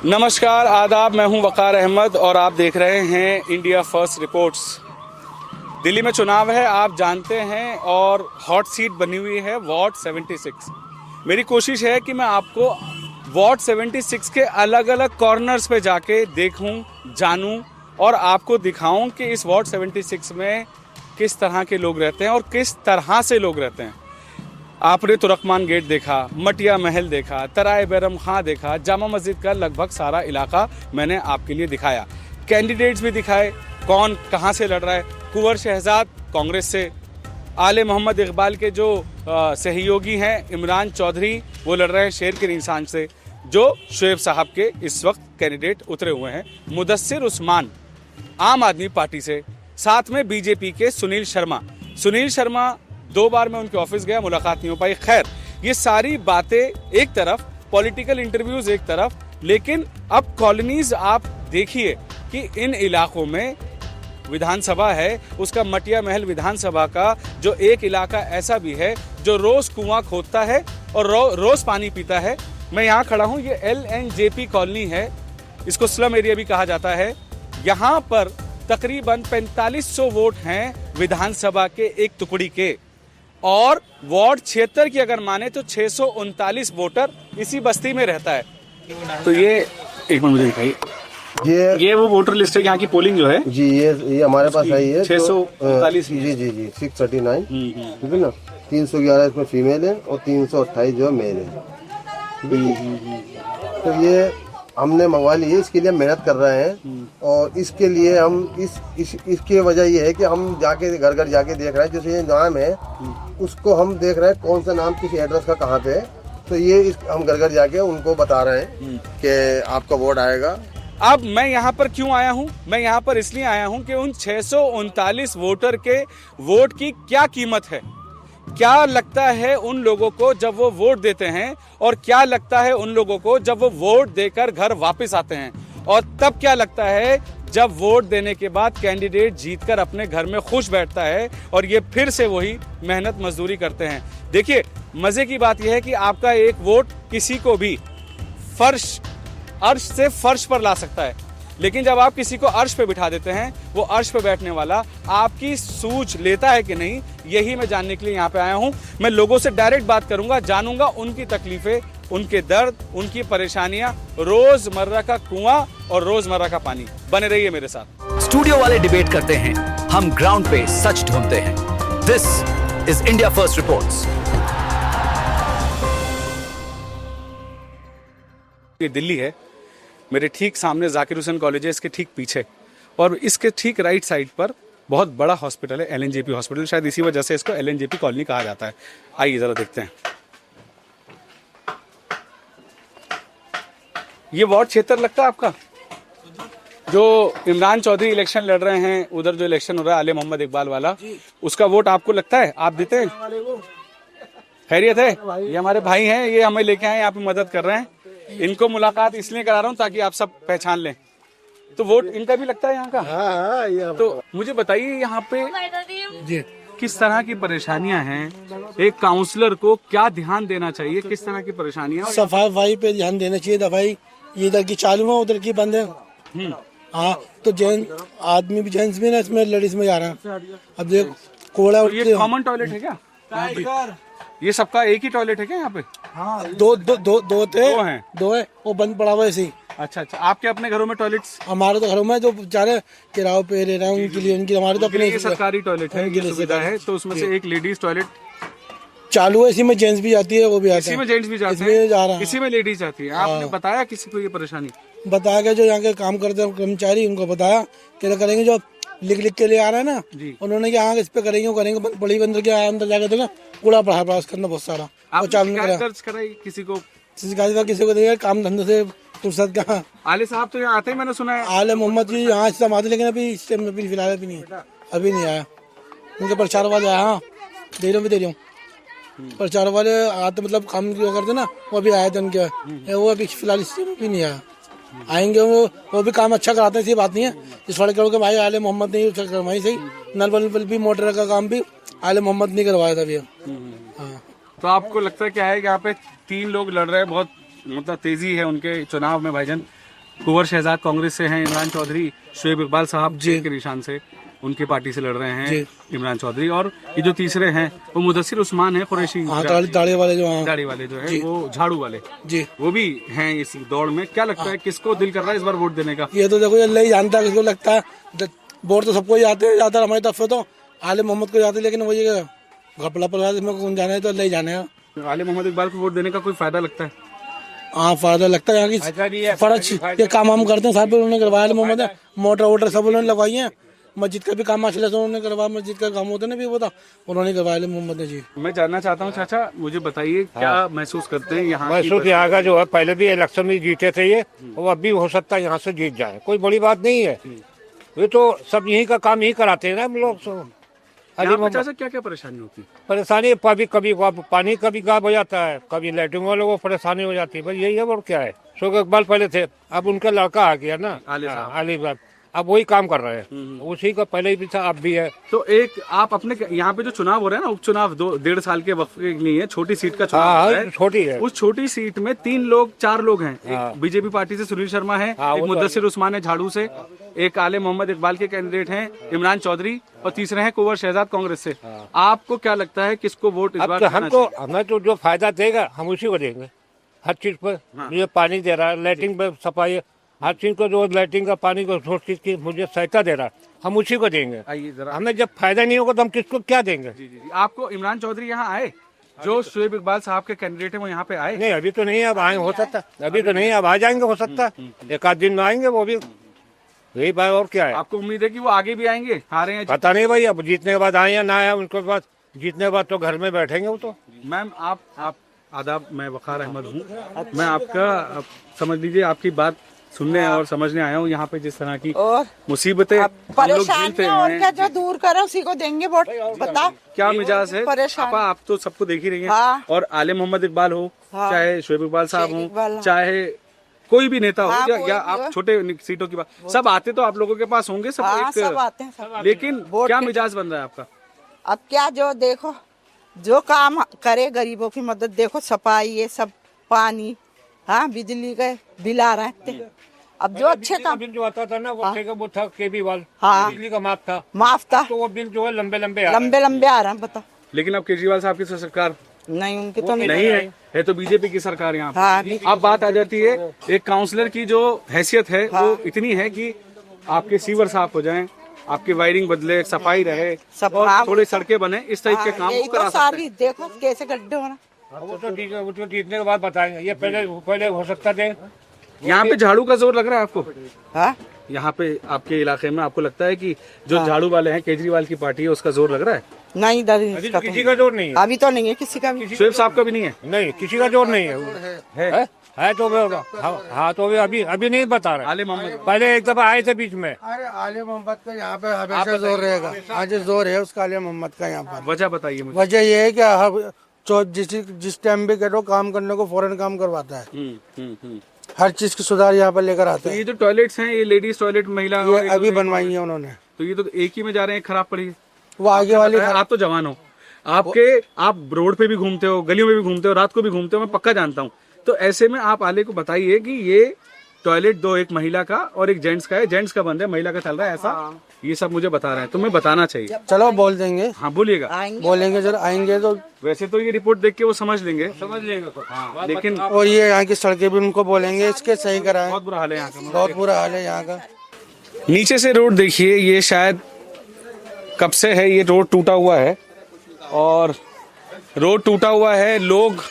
नमस्कार, आदाब। मैं हूं वकार अहमद और आप देख रहे हैं इंडिया फर्स्ट रिपोर्ट्स। दिल्ली में चुनाव है, आप जानते हैं, और हॉट सीट बनी हुई है वार्ड 76। मेरी कोशिश है कि मैं आपको वार्ड 76 के अलग अलग कॉर्नर्स पे जाके देखूं, जानूं और आपको दिखाऊं कि इस वार्ड 76 में किस तरह के लोग रहते हैं और किस तरह से लोग रहते हैं। आपने तुरकमान गेट देखा, मटिया महल देखा, तराए बैरम खां देखा, जामा मस्जिद का लगभग सारा इलाका मैंने आपके लिए दिखाया। कैंडिडेट्स भी दिखाए, कौन कहां से लड़ रहा है। कुंवर शहजाद कांग्रेस से, आले मोहम्मद इकबाल के जो सहयोगी हैं इमरान चौधरी, वो लड़ रहे हैं शेर के निशान से, जो शुएब साहब के इस वक्त कैंडिडेट उतरे हुए हैं। मुदस्सिर उस्मान आम आदमी पार्टी से, साथ में बीजेपी के सुनील शर्मा 2 बार मैं उनके ऑफिस गया, मुलाकात नहीं हो पाई। खैर, ये सारी बातें एक तरफ, पॉलिटिकल इंटरव्यूज एक तरफ, लेकिन अब कॉलोनीज आप देखिए कि इन इलाकों में विधानसभा है, उसका मटिया महल विधानसभा का जो एक इलाका ऐसा भी है जो रोज कुआं खोदता है और रोज पानी पीता है। मैं यहाँ खड़ा हूँ, ये LNJP कॉलोनी है, इसको स्लम एरिया भी कहा जाता है। यहाँ पर तकरीबन 4500 वोट हैं विधानसभा के एक टुकड़ी के, और वार्ड 76 की अगर माने तो 639 वोटर इसी बस्ती में रहता है। तो ये एक मिनट मुझे दिखाइए, ये वो वोटर लिस्ट है यहाँ की पोलिंग जो है जी। ये हमारे पास आई है 639। जी 639, ठीक है ना। 311 इसमें फीमेल है और 328 जो है मेल है। तो ये हमने मंगवा ली है, इसके लिए मेहनत कर रहे हैं, और इसके लिए हम इसकी वजह ये है कि हम जाके घर घर जाके देख रहे हैं, जैसे ये नाम है उसको हम देख रहे हैं कौन सा नाम किस एड्रेस का कहाँ पे है। तो ये हम घर घर जाके उनको बता रहे हैं कि आपका वोट आएगा। अब मैं यहाँ पर क्यों आया हूँ? मैं यहाँ पर इसलिए आया हूँ कि उन 639 वोटर के वोट की क्या कीमत है, क्या लगता है उन लोगों को जब वो वोट देते हैं, और क्या लगता है उन लोगों को जब वो वोट देकर घर वापस आते हैं, और तब क्या लगता है जब वोट देने के बाद कैंडिडेट जीतकर अपने घर में खुश बैठता है और ये फिर से वही मेहनत मजदूरी करते हैं। देखिए, मजे की बात यह है कि आपका एक वोट किसी को भी अर्श से फर्श पर ला सकता है, लेकिन जब आप किसी को अर्श पे बिठा देते हैं, वो अर्श पे बैठने वाला आपकी सूझ लेता है कि नहीं, यही मैं जानने के लिए यहाँ पे आया हूँ। मैं लोगों से डायरेक्ट बात करूंगा, जानूंगा उनकी तकलीफें, उनके दर्द, उनकी परेशानियां, रोजमर्रा का कुआं और रोजमर्रा का पानी। बने रहिए मेरे साथ। स्टूडियो वाले डिबेट करते हैं, हम ग्राउंड पे सच ढूंढते हैं। This is India first reports. ये दिल्ली है, मेरे ठीक सामने जाकिर हुसैन कॉलेज है, इसके ठीक पीछे, और इसके ठीक राइट साइड पर बहुत बड़ा हॉस्पिटल है, LNJP हॉस्पिटल। शायद इसी वजह से इसको LNJP कॉलोनी कहा जाता है। आइए जरा देखते हैं। ये वार्ड 76 लगता है आपका? जो इमरान चौधरी इलेक्शन लड़ रहे हैं, उधर जो इलेक्शन हो रहा है आले मोहम्मद इकबाल वाला, उसका वोट आपको लगता है? आप देते हैं? खैरियत है? ये हमारे भाई हैं, ये हमें लेके आए, यहाँ पे मदद कर रहे हैं। इनको मुलाकात इसलिए करा रहा हूँ ताकि आप सब पहचान लें। तो वोट इनका भी लगता है यहाँ का? हाँ। तो मुझे बताइए, यहाँ पे किस तरह की परेशानियां हैं, एक काउंसलर को क्या ध्यान देना चाहिए, किस तरह की परेशानियां? सफाई पे ध्यान देना चाहिए। दवाई इधर की चालू है, उधर की बंद है। हाँ, तो जेंट्स आदमी भी, जेंट्स भी ना इसमें, लेडीज में जा रहा है। अब देख कोड़ा। तो ये कॉमन टॉयलेट है क्या? ये सबका एक ही टॉयलेट है क्या यहाँ पे? हाँ, दो हैं। दो है, वो बंद पड़ा हुआ ऐसे ही। अच्छा, आपके अपने घरों में टॉयलेट्स? हमारे तो घरों में जो बेचारे किराए पे ले रहे हैं उनके लिए, उनकी, हमारे तो अपने सरकारी टॉयलेट है, ये सुविधा है। तो उसमें से एक लेडीज टॉयलेट चालू है, इसी में जेंट्स भी जाती है, वो भी आता है। इसी में जेंट्स भी जाते हैं, जा रहा है, इसी में लेडीज जाती है। आपने बताया किसी को ये परेशानी? बताया गया, जो यहाँ के काम करते हैं कर्मचारी, उनको बताया कि करेंगे, जो लिख के ले आ रहा है ना, उन्होंने कि हाँ इस पे करेंगे, बड़ी अंदर जाकर देखा कूड़ा पड़ा करना बहुत सारा। किसी को देगा काम धंधे से फुर्सत कहाँ। आले साहब तो यहाँ आते ही मैंने सुना है। आले मोहम्मद जी यहाँ से आते, लेकिन अभी इस टाइम में फिलहाल अभी नहीं है, अभी नहीं आया। उनके प्रचार वाले आया, हाँ दे रहा हूँ। प्रचार वाले आते, मतलब काम जो करते ना, वो भी आए थे उनके, वो अभी फिलहाल इस टाइम भी नहीं आया। आएंगे वो भी काम अच्छा कराते हैं, ऐसी बात नहीं है। इस सड़क के भाई आले मोहम्मद ने करवाई सही, नल बल भी, मोटर का काम भी आले मोहम्मद नहीं करवाया था भैया। हाँ, तो आपको लगता है क्या है कि यहाँ पे 3 लोग लड़ रहे हैं, बहुत मतलब तेजी है उनके चुनाव में भाईजान, कुंवर शहजाद कांग्रेस से हैं, इमरान चौधरी शुएब इकबाल साहब जी के निशान से उनकी पार्टी से लड़ रहे हैं इमरान चौधरी, और ये जो तीसरे हैं वो मुदस्सिर उस्मान है कुरैशी, दाढ़ी वाले जो हैं, दाढ़ी वाले जो है वो झाड़ू वाले जी, वो भी हैं इस दौड़ में। क्या लगता है किसको दिल कर रहा है इस बार वोट देने का? ये तो देखो अल्लाह ही जानता है किसको लगता है। वोट तो सबको ही आते हैं, ज्यादातर हमारी तरफ से तो आले मोहम्मद को जाते हैं, लेकिन वही घपला पड़ा इसमें कौन जाने, तो अल्लाह ही जाने। आले मोहम्मद इकबाल को वोट देने का कोई फायदा लगता है? हाँ फायदा लगता है, यहाँ की फर्ज ये काम हम करते हैं सब उन्होंने करवाया। मोहम्मद है मोटर वोटर सब उन्होंने लगवाई है, मस्जिद का भी काम माशाल्लाह से उन्होंने करवाया, मस्जिद का काम होता है ना भी वो था उन्होंने करवाया मोहम्मद ने जी। मैं जानना चाहता हूँ चाचा, मुझे बताइए क्या महसूस करते हैं यहाँ? महसूस यहाँ का जो है, पहले भी इलेक्शन में जीते थे ये, और अब भी हो सकता है यहाँ से जीत जाए, कोई बड़ी बात नहीं है। ये तो सब यही का काम यही कराते हैं ना हम लोग। चाचा क्या क्या परेशानी होती है? परेशानी कभी पानी कभी गायब हो जाता है, कभी लैट्रिन वालों को परेशानी हो जाती है, बस यही है। और क्या है, शुएब इकबाल पहले थे, अब उनका लड़का आ गया ना आली साहब, अब वही काम कर रहे हैं, उसी का पहले ही भी था अब भी है। तो एक आप अपने यहाँ पे जो चुनाव हो रहा है ना, उपचुनाव 1.5 साल के वक्फे के लिए छोटी सीट का चुनाव हो रहा है, छोटी है। उस छोटी सीट में 4 लोग हैं। एक बीजेपी पार्टी से सुनील शर्मा है, एक मुदस्सिर उस्मान है झाड़ू से, एक आले मोहम्मद इकबाल के कैंडिडेट हैं इमरान चौधरी, और तीसरे हैं कुंवर शहजाद कांग्रेस से। आपको क्या लगता है किसको वोट इस बार? हमको हमें तो जो फायदा देगा हम उसी को देंगे, हर चीज पर। ये पानी दे रहा है, लैट्रिन पर सफाई, हर चीज को जो लैट्रिन का पानी को सोच चीज की मुझे सहायता दे रहा है, हम उसी को देंगे। आइए जरा, हमें जब फायदा नहीं होगा तो हम किसको क्या देंगे? जी। आपको इमरान चौधरी यहाँ आए, जो शुएब इकबाल साहब के कैंडिडेट है, वो यहाँ पे आए? नहीं अभी तो नहीं है, अब आए हो सकता, अभी तो नहीं, अब आ जाएंगे हो सकता, एक आध दिन में आएंगे वो भी, यही बात। और क्या है, आपको उम्मीद है कि वो आगे भी आएंगे? हारे हैं पता नहीं भाई, अब जीतने के बाद आए या ना आए, उनके बाद जीतने के बाद तो घर में बैठेंगे वो तो। मैम आप आदाब, मैं वकार अहमद हूँ। मैं आपका समझ लीजिए आपकी बात सुनने और समझने आया हूँ। यहाँ पे जिस तरह की मुसीबतें हम लोग झेलते और हैं, क्या जो दूर करे उसी को देंगे वोट। बताओ क्या मिजाज है परेशान। आपा? आप तो सबको देख ही रही हैं। हाँ। और आले मोहम्मद इकबाल हो, चाहे शुएब इकबाल साहब शुएब इकबाल, हो, हाँ। चाहे कोई भी नेता हो, हाँ, या आप छोटे सीटों की बात, सब आते तो आप लोगों के पास होंगे सब। हाँ, एक सब आते हैं, सब। लेकिन वोट क्या के- मिजाज बन रहा है आपका? अब क्या जो देखो जो काम करे गरीबों की मदद, देखो सफाई ये सब, पानी, हाँ बिजली के बिल आ रहे हैं। अब जो अच्छे काम बिल जो आता था ना वो था केबीवाल, हाँ। बिजली का माफ था, माफ था, तो वो बिल जो है लंबे लंबे आ रहे हैं। बताओ लेकिन अब केजरीवाल साहब की सरकार नहीं, उनकी तो नहीं है तो बीजेपी की सरकार यहाँ पे। हाँ, अब बात आ जाती है एक काउंसलर की जो हैसियत है वो इतनी है कि आपके सीवर साफ हो जाएं, आपकी वायरिंग बदले, सफाई रहे, और थोड़ी सड़कें बने, इस टाइप के काम यही वो करा तो सकते सारी हैं। देखो कैसे गड्ढे होना। वो तो ठीक है, वो तो जीतने के बाद बताएंगे, ये पहले हो सकता थे। यहाँ पे झाड़ू का जोर लग रहा है आपको? हाँ यहाँ पे आपके इलाके में आपको लगता है कि जो झाड़ू वाले हैं, केजरीवाल की पार्टी है, उसका जोर लग रहा है? नहीं इधर अभी तो किसी का जोर नहीं है, अभी तो नहीं है किसी का भी। शुएब साहब का भी नहीं है? नहीं किसी का जोर नहीं है, है तो हाँ तो अभी नहीं बता रहे। आले मोहम्मद पहले एक दफा आए थे बीच में। अरे आले मोहम्मद का यहाँ पे हमेशा जोर रहेगा, आज जोर है उसका आले मोहम्मद का यहाँ पर। वजह बताइए मुझे। वजह ये है कि जिस टाइम भी करो काम करने को फौरन काम करवाता है, हर चीज की सुधार यहाँ पर लेकर आता तो है। ये जो टॉयलेट्स हैं, ये लेडीज टॉयलेट, महिला, ये अभी बनवाई है उन्होंने, तो ये तो एक ही में जा रहे हैं, खराब पड़ी है। वो आगे वाली आप तो जवान हो, आप रोड पे भी घूमते हो, गलियों में भी घूमते हो, रात को भी घूमते हो, मैं पक्का जानता हूँ। तो ऐसे में आप आले को बताइए कि ये टॉयलेट दो, एक महिला का और एक जेंट्स का है, जेंट्स का बंद है, महिला का चल रहा है, ऐसा ये सब मुझे बता रहे हैं, तो मैं बताना चाहिए। चलो बोल देंगे, हाँ बोलिएगा। बोलेंगे जब आएंगे तो। वैसे तो ये रिपोर्ट देख के वो समझ लेंगे हाँ, लेकिन और ये यहाँ की सड़कें भी उनको बोलेंगे इसके सही कराएं, बहुत बुरा हाल है यहाँ का। बहुत बुरा हाल है यहाँ का। नीचे से रोड देखिए, ये शायद कब से है, ये रोड टूटा हुआ है, और रोड टूटा हुआ है, लोग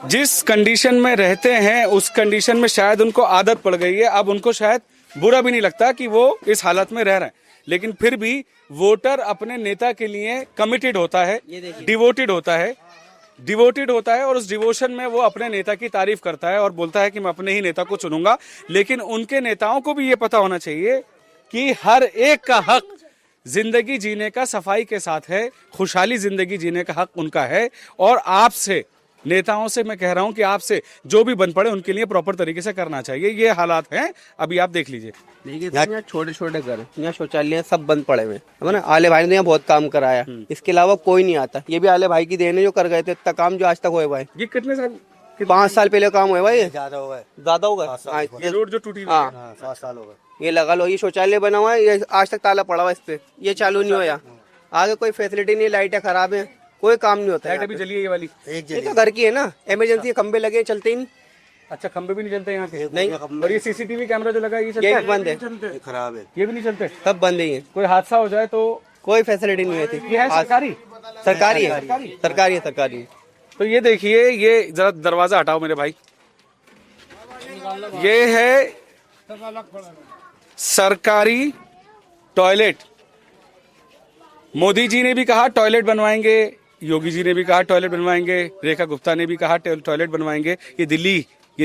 जिस कंडीशन में रहते हैं उस कंडीशन में शायद उनको आदत पड़ गई है। अब उनको शायद बुरा भी नहीं लगता कि वो इस हालत में रह रहे हैं, लेकिन फिर भी वोटर अपने नेता के लिए कमिटेड होता है, डिवोटेड होता है और उस डिवोशन में वो अपने नेता की तारीफ करता है और बोलता है कि मैं अपने ही नेता को चुनूंगा। लेकिन उनके नेताओं को भी ये पता होना चाहिए कि हर एक का हक जिंदगी जीने का सफाई के साथ है, खुशहाली जिंदगी जीने का हक उनका है। और आपसे, नेताओं से मैं कह रहा हूं कि आपसे जो भी बन पड़े उनके लिए प्रॉपर तरीके से करना चाहिए। ये हालात हैं, अभी आप देख लीजिए। देखिए यहाँ छोटे छोटे घर, यहाँ शौचालय सब बंद पड़े हुए है ना। आले भाई ने यहाँ बहुत काम कराया, इसके अलावा कोई नहीं आता। ये भी आले भाई की देन है जो कर गए थे इतना काम जो आज तक हुए भाई। ये कितने साल 5 साल पहले काम हुआ भाई, ज्यादा होगा। हाँ, ये रोड जो टूटी हुई हाँ है। 7 साल हो गए। ये लगा लो, ये शौचालय बना हुआ है, ये आज तक ताला पड़ा हुआ है इस पे, ये चालू नहीं होया। आगे कोई फैसिलिटी नहीं, लाइटें खराब हैं, कोई काम नहीं होता है लाइट अभी यहाँ जली है ये वाली। पे। ये तो घर की है ना, इमरजेंसी के खंबे लगे, चलते ही नहीं। अच्छा, खंबे भी नहीं चलते यहाँ के? नहीं, और ये सीसीटीवी कैमरा जो लगा है, ये चलता ये है? बंद है, खराब है। ये भी नहीं चलते? सब बंद ही है, कोई हादसा हो जाए तो? कोई फैसिलिटी नहीं होती। ये है सरकारी? सरकारी है, सरकारी है, सरकारी है। तो ये देखिए, ये जरा दरवाजा हटाओ मेरे भाई, ये है सरकारी टॉयलेट। मोदी जी ने भी कहा टॉयलेट बनवाएंगे, योगी जी ने भी कहा टॉयलेट बनवाएंगे, रेखा गुप्ता ने भी कहा टॉयलेट बनवाएंगे। ये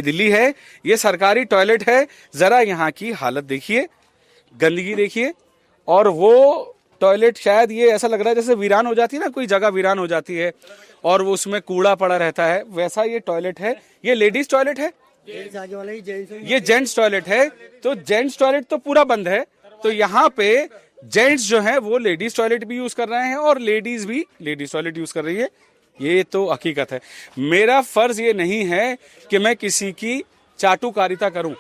दिल्ली है, ये सरकारी टॉयलेट है। जरा यहाँ की हालत देखिए, गंदगी देखिए। और वो टॉयलेट शायद ये ऐसा लग रहा है जैसे वीरान हो जाती है ना, कोई जगह वीरान हो जाती है और वो उसमें कूड़ा पड़ा रहता है, वैसा ये टॉयलेट है। ये लेडीज टॉयलेट है, ये जेंट्स टॉयलेट है। तो जेंट्स टॉयलेट तो पूरा बंद है, तो यहाँ पे जेंट्स जो हैं वो लेडीज टॉयलेट भी यूज कर रहे हैं और लेडीज भी लेडीज टॉयलेट यूज कर रही है। ये तो हकीकत है। मेरा फर्ज ये नहीं है कि मैं किसी की चाटुकारिता करूं,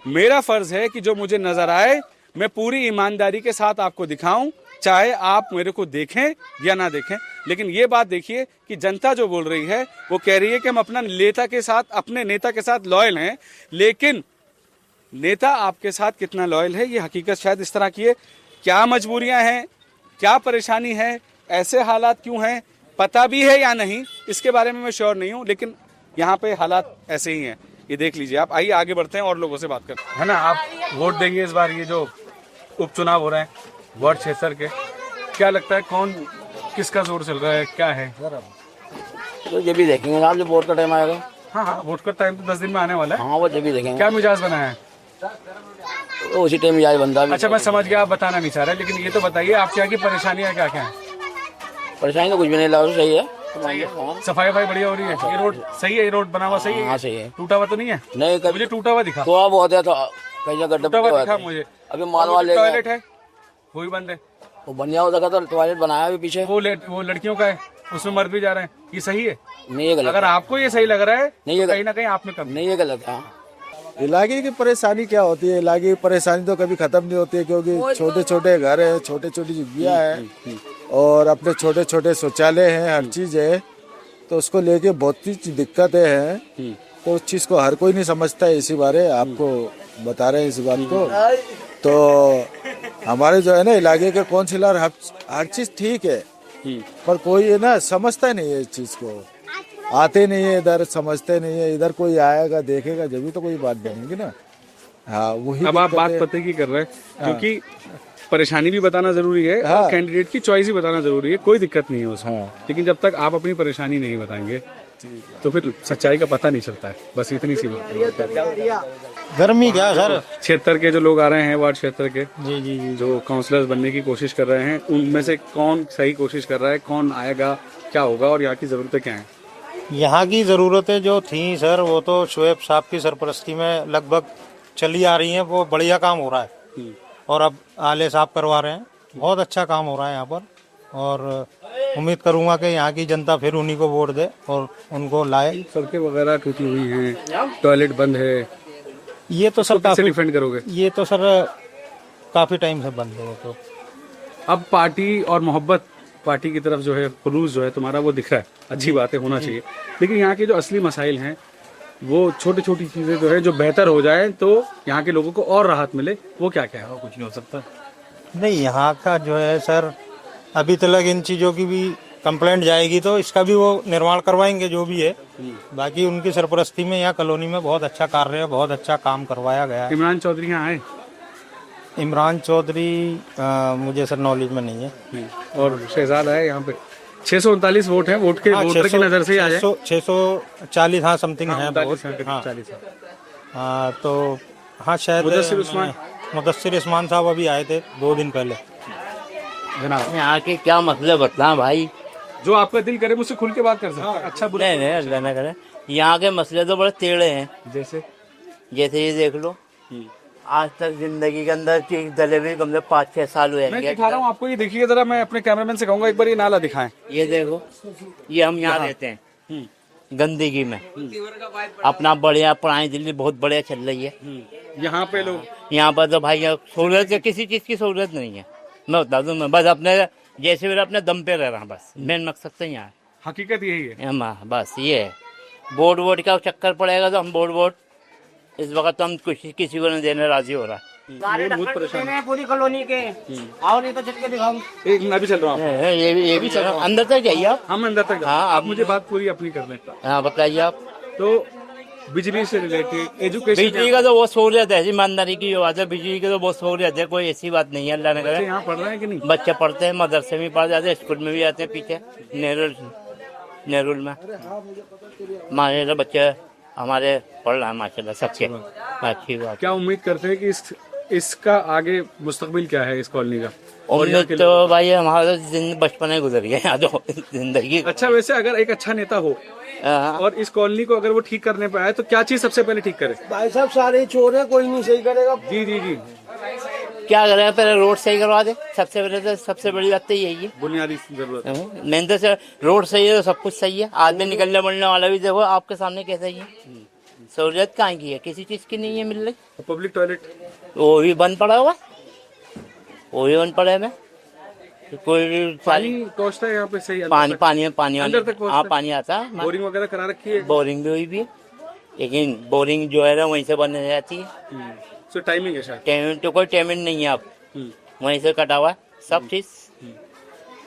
मेरा फर्ज है कि जो मुझे नजर आए मैं पूरी ईमानदारी के साथ आपको दिखाऊं, चाहे आप मेरे को देखें या ना देखें। लेकिन ये बात देखिए कि जनता जो बोल रही है वो कह रही है कि हम अपने नेता के साथ लॉयल हैं, लेकिन नेता आपके साथ कितना लॉयल है ये हकीकत शायद इस तरह की है। क्या मजबूरियां हैं, क्या परेशानी है, ऐसे हालात क्यों हैं, पता भी है या नहीं, इसके बारे में मैं श्योर नहीं हूं, लेकिन यहाँ पे हालात ऐसे ही हैं। ये देख लीजिए आप। आइए आगे बढ़ते हैं और लोगों से बात करते हैं, है ना। आप वोट देंगे इस बार, ये जो उपचुनाव हो रहे हैं वार्ड 76 के, क्या लगता है कौन किसका जोर चल रहा है, क्या है? तो ये भी देखेंगे आप जब वोट का टाइम आएगा। हाँ, वोट का टाइम तो 10 दिन में आने वाला है। हाँ, वो जब भी देखेंगे। क्या मिजाज बना है? तो उसी टाइम मिजाज बनता भी। अच्छा, मैं समझ गया, आप बताना नहीं चाह रहे, लेकिन ये तो बताइए आपके यहाँ की परेशानियाँ क्या क्या है? परेशानी तो कुछ भी नहीं लगा, सही है। सफाई बढ़िया हो रही है? ये रोड सही है? ये रोड बना हुआ सही है? हाँ, सही है। टूटा हुआ तो नहीं है? नहीं, मुझे टूटा हुआ दिखा। थोड़ा बहुत है, तो कई जगह टूटा हुआ दिखा मुझे। अभी मालवा ले टॉयलेट है वो भी बंद है। वो बन जाओ तो टॉयलेट बनाया भी पीछे, वो लड़कियों का है, उसमें मर्द भी जा रहे हैं, ये सही है? नहीं, ये गलत। अगर आपको ये सही लग रहा है नहीं, ये तो कहीं ना कहीं आप में कमी। नहीं, ये गलत है। इलाके की परेशानी क्या होती है? इलाके की परेशानी तो कभी खत्म नहीं होती है, क्योंकि छोटे छोटे घर है, छोटे छोटी झुग्गियाँ है और अपने छोटे छोटे शौचालय हैं, हर चीज है, तो उसको लेके बहुत ही दिक्कतें हैं। तो उस चीज को हर कोई नहीं समझता है, इसी बारे आपको बता रहे हैं इस बात को। तो हमारे जो है ना इलाके के काउंसिलर हर चीज ठीक है, पर कोई है ना समझता नहीं है इस चीज को, आते नहीं है इधर, समझते नहीं है। इधर कोई आएगा देखेगा जब भी तो कोई बात बनेगी ना। हाँ, वही अब आप बात पते की कर रहे हैं, क्योंकि परेशानी भी बताना जरूरी है और कैंडिडेट की चॉइस भी बताना जरूरी है, कोई दिक्कत नहीं है उसमें। लेकिन जब तक आप अपनी परेशानी नहीं बताएंगे तो फिर सच्चाई का पता नहीं चलता है। बस इतनी सी बात। गर्मी क्या सर, क्षेत्र के जो लोग आ रहे हैं, वार्ड क्षेत्र के जी, जो काउंसलर्स बनने की कोशिश कर रहे हैं, उनमें से कौन सही कोशिश कर रहा है, कौन आएगा, क्या होगा और यहाँ की जरूरतें क्या हैं? यहाँ की ज़रूरतें जो थी सर, वो तो शोएब साहब की सरपरस्ती में लगभग चली आ रही हैं, वो बढ़िया काम हो रहा है। और अब आले साहब करवा रहे हैं, बहुत अच्छा काम हो रहा है यहाँ पर। और उम्मीद करूंगा कि यहाँ की जनता फिर उन्हीं को वोट दे और उनको लाए। सड़कें वगैरह टूटी हुई हैं, टॉयलेट बंद है, ये तो सर कैसे डिफेंड करोगे? ये तो सर काफ़ी टाइम से बंद है। तो अब पार्टी और मोहब्बत, पार्टी की तरफ जो है खुलूस जो है तुम्हारा, वो दिख रहा है, अच्छी बात है, होना चाहिए। लेकिन यहाँ के जो असली मसाइल हैं, वो छोटी छोटी चीजें जो है जो बेहतर हो जाए तो यहाँ के लोगों को और राहत मिले, वो क्या क्या है? कुछ नहीं हो सकता। नहीं, यहाँ का जो है सर, अभी तक इन चीज़ों की भी कंप्लेंट जाएगी तो इसका भी वो निर्माण करवाएंगे जो भी है। बाकी उनकी सरपरस्ती में यहाँ कॉलोनी में बहुत अच्छा कार्य है, बहुत अच्छा काम करवाया गया है। इमरान चौधरी यहाँ आए? इमरान चौधरी मुझे सर नॉलेज में नहीं है। और शहजाद आए यहाँ पे? 639 वोट हैं, वोट के वोटर की नजर से आ जाए 640 हाँ समथिंग है वोट। हाँ, तो हाँ शायद मुदस्सिर उस्मान साहब अभी आए थे 2 दिन पहले। जनाब, यहाँ के क्या मसले बताएं भाई, जो आपका दिल करे मुझसे खुल के बात कर सकते हैं। अच्छा बुरा नहीं अल्लाह ना करे। यहाँ के मसले तो बड़े टेढ़े हैं। जैसे ये देख लो, आज तक जिंदगी के अंदर दले हुए कम से 5-6 साल हुए मैं दिखा रहा हूँ आपको, ये देखिए जरा, मैं अपने कैमरामैन से कहूँगा एक बार ये नाला दिखाएं। ये देखो, ये हम यहाँ रहते हैं, गंदगी में। अपना बढ़िया पुरानी दिल्ली बहुत बढ़िया चल रही है। यहाँ पे लोग यहाँ पर तो भाई सहूलियत की किसी चीज की सहूलियत नहीं है। मैं बता दूं, मैं बस अपने जैसे भी अपने दम पे रह रहा हूँ, बस मेन मकसद तो यहाँ है। हकीकत यही है। बस ये है। बोर्ड का चक्कर पड़ेगा तो हम बोर्ड इस वक्त तो हम किसी को नहीं देने राजी हो रहा है। बहुत परेशान है पूरी कॉलोनी के। आओ नहीं तो चल के दिखाओ। एक मैं भी चल रहा हूँ। ये भी चल रहा। अंदर तक जाइए आप। हम अंदर तक हाँ, आप मुझे बात पूरी अपनी कर दें। हाँ बताइए आप। तो बिजली से रिलेटेड एजुकेशन, बिजली का तो बहुत सहूलियत है, ईमानदारी की बात है। बिजली की तो बहुत सहूलियत है, कोई ऐसी बात नहीं है। अल्लाह ने करे। यहाँ पढ़ रहे हैं कि नहीं? बच्चे पढ़ते हैं, मदरसे में पढ़ जाते हैं, स्कूल में भी आते हैं पीछे नेरुल में। माशाल्लाह बच्चे हमारे पढ़ रहे हैं माशाल्लाह सबके। अच्छी बात। क्या उम्मीद करते हैं कि इसका आगे मुस्तकबिल क्या है इस कॉलोनी का? उम्मीद तो भाई हमारा बचपन ही गुजर गया यहाँ तो जिंदगी। अच्छा, वैसे अगर एक अच्छा नेता हो और इस कॉलोनी को अगर वो ठीक करने पे आए तो क्या चीज सबसे पहले ठीक करे? भाई साहब सारे चोर है, कोई नहीं सही करेगा। जी जी जी, क्या करेगा? पहले रोड सही करवा दे, सबसे पहले तो सबसे बड़ी बात तो यही है, बुनियादी जरूरत है। मेन तो रोड सही है तो सब कुछ सही है। आदमी निकलने बढ़ने वाला भी देखो आपके सामने कैसा ही है। सहूलियत कहाँ की है? किसी चीज की नहीं है मिल रही। पब्लिक टॉयलेट वो भी बंद पड़ा हुआ, वो भी बंद पड़ा है। कोई पानी पहुँचता है यहाँ पे सही? पानी अंदर तक पहुँचता हाँ है? पानी आता है। बोरिंग वगैरह करा रखी है? बोरिंग भी हुई भी है, लेकिन बोरिंग जो है ना वहीं से बनने जाती है। तो टाइमिंग है शायद? टाइमिंग तो कोई टाइमिंग नहीं है, आप वहीं से कटा हुआ है सब चीज।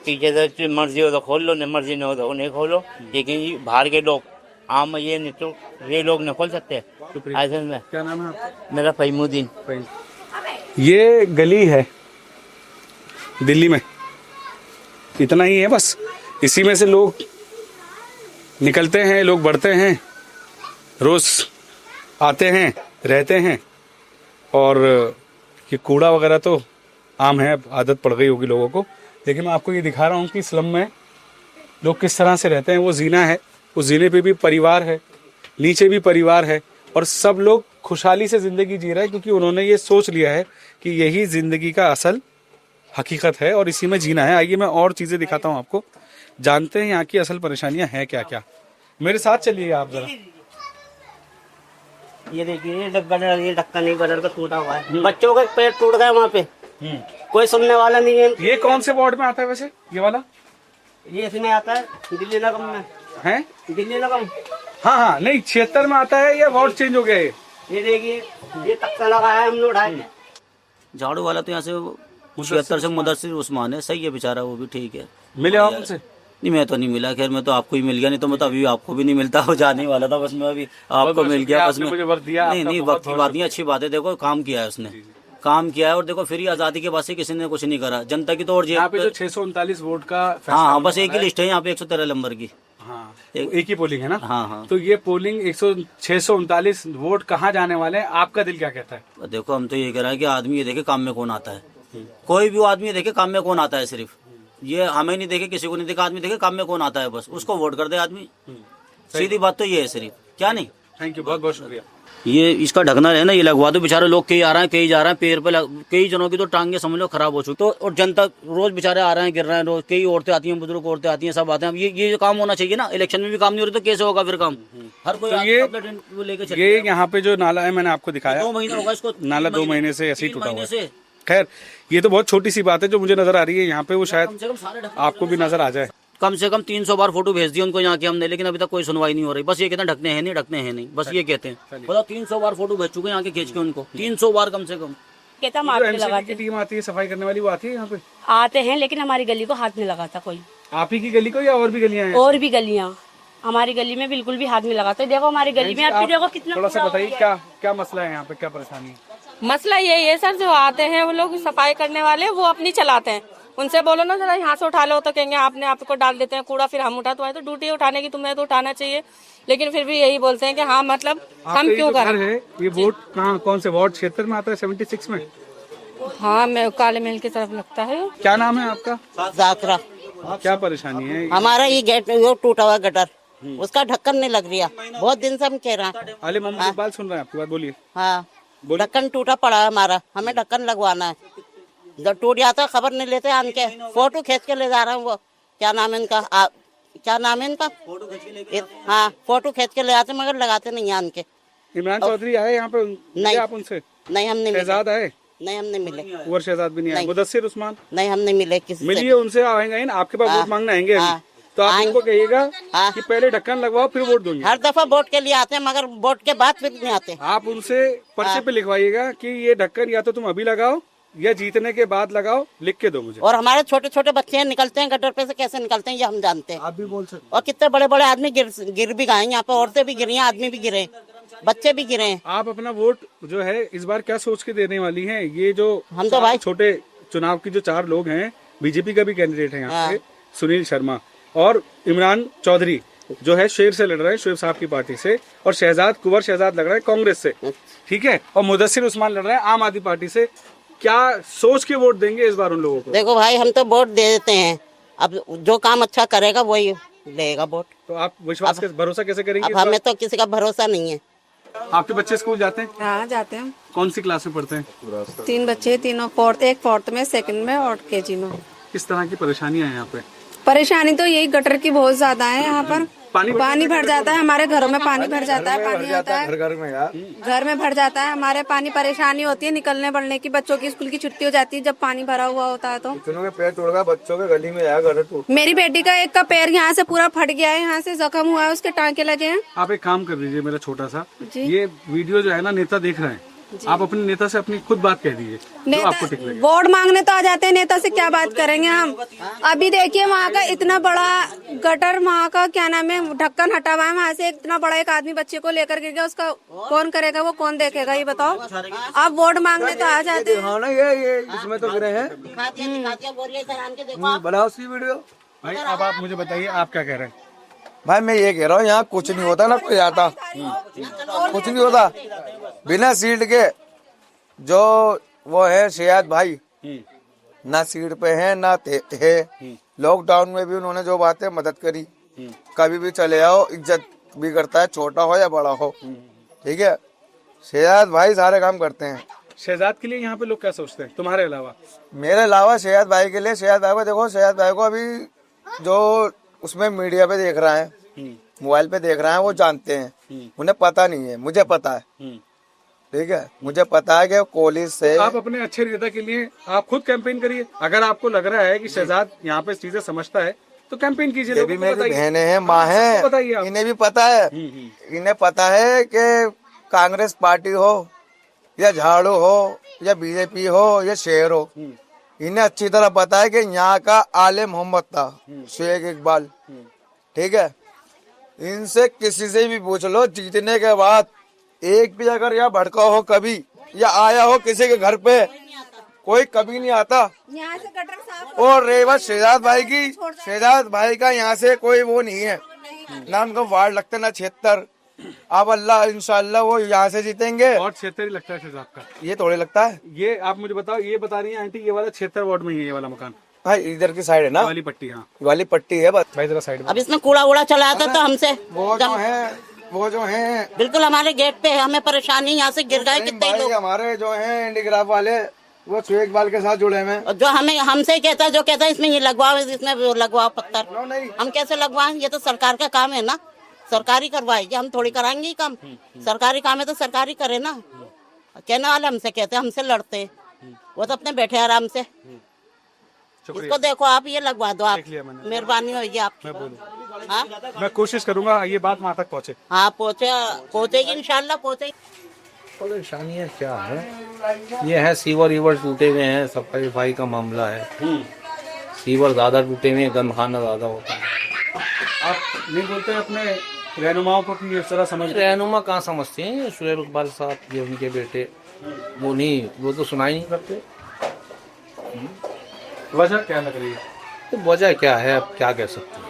पीछे से मर्जी हो तो खोल लो, नहीं मर्जी नहीं हो तो नहीं खोलो। लेकिन बाहर के लोग आम ये नहीं तो ये लोग नहीं खोल सकते ऐसे में। क्या नाम है आपका? मेरा फहीमुद्दीन। ये गली है दिल्ली में, इतना ही है बस। इसी में से लोग निकलते हैं, लोग बढ़ते हैं, रोज आते हैं, रहते हैं। और ये कूड़ा वगैरह तो आम है, अब आदत पड़ गई होगी लोगों को। लेकिन मैं आपको ये दिखा रहा हूँ कि स्लम में लोग किस तरह से रहते हैं। वो जीना है, उस जीने पे भी परिवार है, नीचे भी परिवार है, और सब लोग खुशहाली से ज़िंदगी जी रहे हैं क्योंकि उन्होंने ये सोच लिया है कि यही ज़िंदगी का असल हकीकत है और इसी में जीना है। आइए मैं और चीज़ें दिखाता हूँ आपको, जानते हैं यहाँ की असल परेशानियाँ हैं क्या क्या। मेरे साथ चलिए आप ज़रा। ये देखिए ये ढक्कन नहीं बदल का टूटा हुआ है। बच्चों का पेट टूट गया वहाँ पे, कोई सुनने वाला नहीं है। ये कौन से वार्ड में आता है वैसे ये वाला? ये इसमें आता है दिल्ली नगम में है। दिल्ली नगम हाँ हाँ, नहीं 76 में आता है या वार्ड चेंज हो गया है? ये देखिए ये तख्ता लगाया है, हमने उठाया। झाड़ू वाला तो यहाँ से 76 से मुदस्सिर उस्मान है, सही है बेचारा, वो भी ठीक है। मिले आप उनसे? नहीं मैं तो नहीं मिला, खैर मैं तो आपको ही मिल गया, नहीं तो मैं तो अभी आपको भी नहीं मिलता, वो जाने ही वाला था, बस मैं अभी आपको मिल गया बस में। नहीं वक्त की बात नहीं, अच्छी बात है। देखो काम किया है उसने, काम किया है। और देखो फिर आजादी के बाद से किसी ने कुछ नहीं करा जनता की तो। और यहाँ पे जो 639 वोट का हाँ बस एक ही लिस्ट है यहाँ पे 113 नंबर की। हाँ, एक ही पोलिंग है ना? हाँ हाँ। तो ये पोलिंग 639 वोट कहाँ जाने वाले हैं? आपका दिल क्या कहता है? देखो हम तो ये कह रहे हैं कि आदमी ये देखे काम में कौन आता है, कोई भी आदमी देखे काम में कौन आता है। सिर्फ ये हमें नहीं देखे, किसी को नहीं देखा, आदमी देखे काम में कौन आता है, बस उसको वोट कर दे आदमी। सीधी बात तो ये है सिर्फ, क्या नहीं। थैंक यू, बहुत बहुत शुक्रिया। ये इसका ढकना है ना, ये लगवा दो। बेचारे लोग कई आ रहे हैं, कई जा रहे हैं, पैर पे कई जनों की तो टांगे समझ लो खराब हो चुकी। तो और जनता रोज बेचारे आ रहे हैं, गिर रहे हैं रोज। कई औरतें आती हैं, बुजुर्ग औरतें आती हैं, सब आते हैं। ये जो काम होना चाहिए ना, इलेक्शन में भी काम नहीं हो रहा तो कैसे होगा फिर काम? हर कोई तो लेके ये यहाँ पे जो नाला है मैंने आपको दिखाया, 2 महीना होगा इसको। नाला 2 महीने से ऐसे ही टूटा हुआ है। खैर ये तो बहुत छोटी सी बात है जो मुझे नजर आ रही है यहाँ पे, वो शायद आपको भी नजर आ जाए। कम से कम 300 बार फोटो भेज दिया उनको यहाँ की हमने, लेकिन अभी तक कोई सुनवाई नहीं हो रही। बस ये कहते हैं ढकने हैं नहीं, ढकने हैं नहीं, बस ये कहते हैं। बताओ 300 बार फोटो भेज चुके हैं यहाँ के खींच के उनको, 300 बार कम से कम। की टीम आती है सफाई करने वाली, वो आती है यहाँ पे? आते हैं, लेकिन हमारी गली को हाथ नहीं लगाता कोई। आप ही की गली को या और भी गलियाँ हैं? और भी गलियाँ, हमारी गली में बिल्कुल भी हाथ नहीं लगाता। देखो हमारी गली में आप देखो कितना। थोड़ा सा बताइए क्या क्या मसला है यहाँ पे, क्या परेशानी है? मसला यही है सर, जो आते हैं वो लोग सफाई करने वाले, वो अपनी चलाते हैं। उनसे बोलो ना जरा यहाँ से उठा लो, तो कहेंगे आपने आपको डाल देते हैं कूड़ा, फिर हम उठा तो आए। तो ड्यूटी उठाने की तुम्हें तो उठाना चाहिए, लेकिन फिर भी यही बोलते हैं कि हाँ मतलब हम क्यों करें। ये वोट कहाँ, कौन से वार्ड क्षेत्र में आता है? 76 में? हाँ, मैं काले महल की तरफ लगता है। क्या नाम है आपका? जाकरा। क्या परेशानी है? हमारा ये गेट वो टूटा हुआ गटर, उसका ढक्कन नहीं लग रहा, बहुत दिन से हम कह रहे हैं। अली मोहम्मद इकबाल सुन रहे हैं आपकी बात, बोलिए। हाँ, ढक्कन टूटा पड़ा है हमारा, हमें ढक्कन लगवाना है। जब टूट जाता है खबर नहीं लेते, आन के फोटो खींच के ले जा रहे हैं। वो क्या नाम है इनका, क्या नाम है इनका, हाँ फोटो खींच के ले आते मगर लगाते नहीं आन के। इमरान चौधरी आए यहाँ पे, नहीं आप उनसे? नहीं हम नहीं मिले। शहजाद आए? नहीं हम नहीं मिले। उमर शहजाद भी नहीं आए? मुदस्सिर उस्मान? नहीं हम नहीं मिले किसी से। मिलिए उनसे, आएंगे ना आपके पास वोट मांगने आएंगे अभी। तो आप इनको कहिएगा कि पहले ढक्कन लगवाओ फिर वोट दूंगी। हर दफा वोट के लिए आते हैं मगर वोट के बाद फिर नहीं आते। आप उनसे पर्चे पे लिखवाइएगा कि ये ढक्कन या तो तुम अभी लगाओ या जीतने के बाद लगाओ, लिख के दो मुझे। और हमारे छोटे छोटे बच्चे हैं, निकलते हैं गटर पे से, कैसे निकलते हैं ये हम जानते हैं। आप भी बोल सकते। और कितने बड़े बड़े आदमी गिर भी गए यहाँ पे, औरतें भी गिरी हैं, आदमी भी गिरे, बच्चे भी गिरे हैं। आप अपना वोट जो है इस बार क्या सोच के देने वाली हैं? ये जो हम तो भाई छोटे चुनाव की जो 4 लोग हैं, बीजेपी का भी कैंडिडेट है यहाँ पे सुनील शर्मा, और इमरान चौधरी जो है शेर से लड़ रहे हैं, शोएब साहब की पार्टी से, और शहजाद कुंवर शहजाद लड़ रहे हैं कांग्रेस से, ठीक है, और मुदस्सिर उस्मान लड़ रहे हैं आम आदमी पार्टी से। क्या सोच के वोट देंगे इस बार उन लोगों को? देखो भाई हम तो वोट दे देते हैं, अब जो काम अच्छा करेगा वही लेगा वोट। तो आप विश्वास भरोसा कैसे करेंगे? अब हमें तो किसी का भरोसा नहीं है। आपके बच्चे स्कूल जाते हैं? हाँ जाते हैं। कौन सी क्लास में पढ़ते हैं? 3 बच्चे, तीनों फोर्थ, एक फोर्थ में, सेकंड में और केजी में। किस तरह की परेशानियां हैं यहाँ पे? परेशानी तो यही गटर की बहुत ज्यादा है यहाँ पर। पानी भर जाता है हमारे घरों में, पानी भर जाता है, पानी आता है घर में यार, घर में भर जाता है हमारे पानी। परेशानी होती है निकलने बढ़ने की, बच्चों की स्कूल की छुट्टी हो जाती है जब पानी भरा हुआ होता है। तो के पैर टूट गया, बच्चों के गली में आया घर टूट। मेरी बेटी का एक का पैर यहाँ से पूरा फट गया है, यहाँ से जख्म हुआ है, उसके टांके लगे हैं। आप एक काम कर दीजिए मेरा छोटा सा, ये वीडियो जो है ना नेता देख रहे हैं, आप अपने नेता से अपनी खुद बात कह दीजिए। नेता वोट मांगने तो आ जाते हैं, नेता से क्या बात करेंगे हम? अभी देखिए वहाँ का इतना बड़ा गटर, वहाँ का क्या नाम है, ढक्कन हटा हुआ है, वहाँ से इतना बड़ा एक आदमी बच्चे को लेकर गिर गया, उसका कौन करेगा, वो कौन देखेगा, ये बताओ। आप वोट मांगने तो आ जाते हैं। हाँ ना, ये इसमें तो गिरे हैं। बनाओ सी वीडियो भाई। अब आप मुझे बताइए आप क्या कह रहे हैं? भाई मैं ये कह रहा हूँ, यहाँ कुछ नहीं होता ना, कोई आता कुछ नहीं होता बिना सीट के। जो वो है शहजाद भाई, ना सीट पे है ना है। लॉकडाउन में भी उन्होंने जो बातें मदद करी, कभी भी चले आओ, इज्जत भी करता है, छोटा हो या बड़ा हो, ठीक है। शहजाद भाई सारे काम करते हैं। शहजाद के लिए यहाँ पे लोग क्या सोचते हैं तुम्हारे अलावा? मेरे अलावा शहजाद भाई के लिए, शहजाद भाई को देखो, शहजाद भाई को अभी जो उसमें मीडिया पे देख रहा है, मोबाइल पे देख रहा है, वो जानते हैं, उन्हें पता नहीं है, मुझे पता है, ठीक है। मुझे पता है कि कॉलेज से आप अपने अच्छे नेता के लिए आप खुद कैंपेन करिए। अगर आपको लग रहा है कि शहजाद यहाँ पे चीजें समझता है तो कैंपेन कीजिए। ये भी मेरी बहनें हैं, माँ है, इन्हें भी पता है, इन्हें पता है कि कांग्रेस पार्टी हो या झाड़ू हो या बीजेपी हो या शेर हो, इन्हें अच्छी तरह पता है कि यहाँ का आले मोहम्मद था शेख इकबाल, ठीक है। इनसे किसी से भी पूछ लो, जीतने के बाद एक भी अगर यहाँ भड़का हो कभी या आया हो किसी के घर पे, कोई कभी नहीं आता। यहाँ से गटर साफ और रेवत शहजाद भाई की, शहजाद भाई का यहाँ से कोई वो नहीं है ना, उनको वार्ड लगता ना क्षेत्र। अब अल्लाह इंशाल्लाह वो यहाँ से जीतेंगे। और क्षेत्र ही लगता है शहजाद का? ये थोड़े लगता है। ये आप मुझे बताओ, ये बता रही है आंटी ये वाला क्षेत्र वार्ड में ही है ये वाला मकान? हाँ इधर की साइड है ना, वाली पट्टी। हाँ वाली पट्टी है बस। भाई जरा साइड में। अब इसमें कूड़ा उड़ा चला आता तो हमसे वो जो है बिल्कुल हमारे गेट पे है, हमें परेशानी, यहाँ से गिर गए कितने लोग। हमारे जो है इंडिग्राफ वाले, वो शेख इकबाल के साथ जुड़े हुए, जो हमें हमसे कहता है, जो कहता है इसमें ये लगवाओ, इसमें वो लगवाओ पत्थर, हम कैसे लगवाएं? ये तो सरकार का काम है ना, सरकारी करवाएगी, हम थोड़ी कराएंगे काम। सरकारी काम है तो सरकारी करे ना। कहने वाले हमसे कहते हैं, हमसे लड़ते हैं, वो तो अपने बैठे आराम से। इसको देखो आप, ये लगवा दो आप, मेहरबानी होगी आपकी। हाँ मैं कोशिश करूंगा ये बात वहाँ तक पहुँचे। हाँ पहुँचेगी इंशाल्लाह पहुँचेगी। परेशानियाँ क्या है, ये है सीवर ईवर टूटे हुए हैं, सफाई सफाई का मामला है। सीवर ज्यादा टूटे हुए हैं, गंदखाना ज्यादा होता है। आप नहीं बोलते अपने रहनुमाओं को कि इस तरह समझ? रहनुमा कहाँ समझते हैं, शोएब इकबाल साहब ये उनके बेटे, वो नहीं, वो तो सुनाई नहीं करते। वजह क्या लग रही है? तो वजह क्या है, अब क्या कह सकते हैं।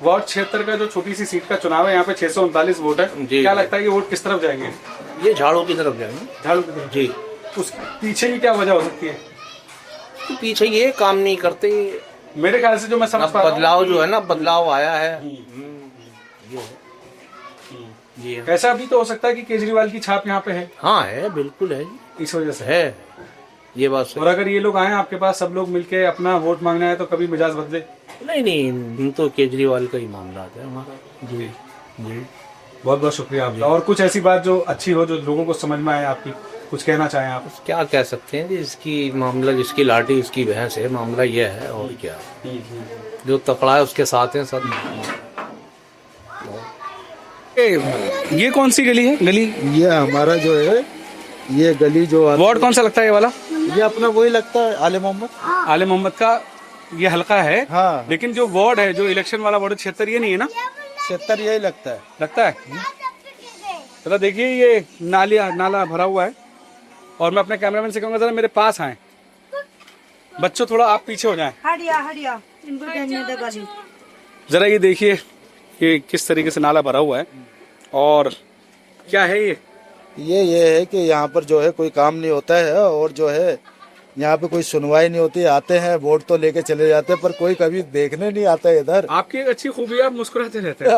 वार्ड क्षेत्र का जो छोटी सी सीट का चुनाव है, यहाँ पे 639 वोट है, क्या लगता है ये वोट किस तरफ जाएंगे? ये झाड़ू की तरफ जाएंगे। झाड़ू की तरफ? जी। उस पीछे की क्या वजह हो सकती है? तो पीछे ये काम नहीं करते मेरे ख्याल से, जो मैं समझ पा रहा हूं, बदलाव जो है ना, बदलाव आया है ये। ऐसा भी तो हो सकता है कि केजरीवाल की छाप यहाँ पे है। हाँ है, बिल्कुल है, इस वजह से है ये बात। और अगर ये लोग आए आपके पास, सब लोग मिलके अपना वोट मांगना है, तो कभी मिजाज बदले? नहीं हम तो केजरीवाल का ही मामला आता है हमारा। जी जी बहुत बहुत शुक्रिया आपका। और कुछ ऐसी बात जो अच्छी हो, जो लोगों को समझ में आए, आपकी कुछ कहना चाहें आप? क्या कह सकते हैं जी, इसकी मामला जिसकी लाठी उसकी भैंस है, मामला यह है और क्या। जो तकड़ा है उसके साथ है सब। ये कौन सी गली है? गली ये हमारा जो है, ये गली जो वार्ड कौन सा लगता है ये वाला? ये अपना वही लगता है, आले मोहम्मद। आले मोहम्मद का ये हल्का है। हाँ। लेकिन जो वार्ड है, जो इलेक्शन वाला वार्ड 76, ये नहीं है ना? 76 यही लगता है। लगता है। जरा देखिए, ये नाला भरा हुआ है। और मैं अपने कैमरामैन से कहूँगा जरा मेरे पास आए। बच्चों थोड़ा आप पीछे हो जाएं। हटिया इनको देखने दे गली। जरा ये देखिए कि किस तरीके से नाला भरा हुआ है। और क्या है ये है कि यहाँ पर जो है कोई काम नहीं होता है, और जो है यहाँ पे कोई सुनवाई नहीं होती। आते हैं वोट तो लेके चले जाते हैं, पर कोई कभी देखने नहीं आता है इधर। आपकी एक अच्छी खूबी है, आप मुस्कुराते रहते हैं।